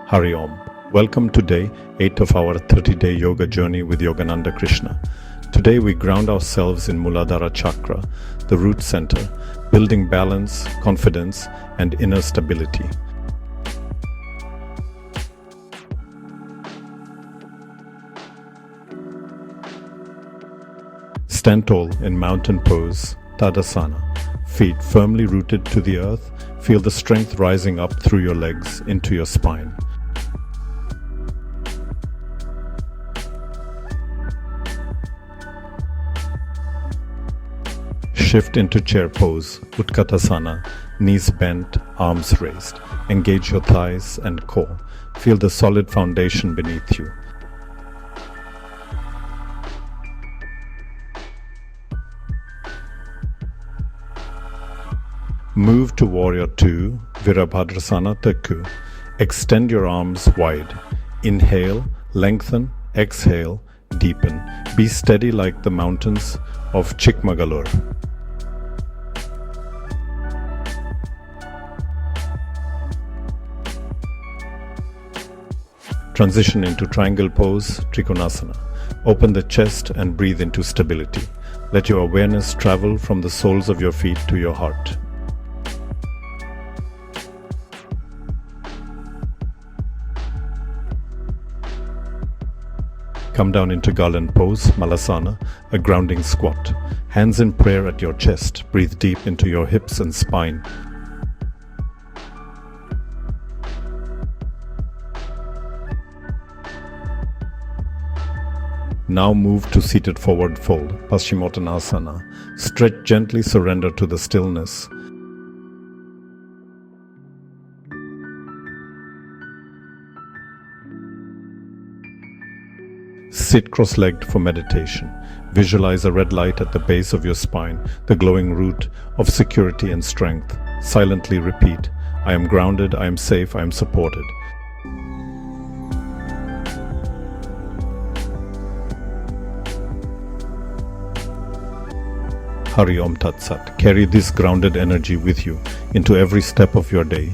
Hari Om. Welcome to day 8 of our 30-day yoga journey with Yogananda Krishna. Today we ground ourselves in Muladhara Chakra, the root center, building balance, confidence, and inner stability. Stand tall in mountain pose, Tadasana. Feet firmly rooted to the earth. Feel the strength rising up through your legs into your spine. Shift into chair pose, Utkatasana, knees bent, arms raised. Engage your thighs and core. Feel the solid foundation beneath you. Move to Warrior 2, Virabhadrasana Tekku. Extend your arms wide. Inhale, lengthen, exhale, deepen. Be steady like the mountains of Chikmagalur. Transition into triangle pose, Trikonasana. Open the chest and breathe into stability. Let your awareness travel from the soles of your feet to your heart. Come down into garland pose, Malasana, a grounding squat. Hands in prayer at your chest. Breathe deep into your hips and spine. Now move to seated forward fold, Paschimottanasana. Stretch gently, surrender to the stillness. Sit cross-legged for meditation. Visualize a red light at the base of your spine, the glowing root of security and strength. Silently repeat, I am grounded, I am safe, I am supported. Hari Om Tat Sat. Carry this grounded energy with you into every step of your day.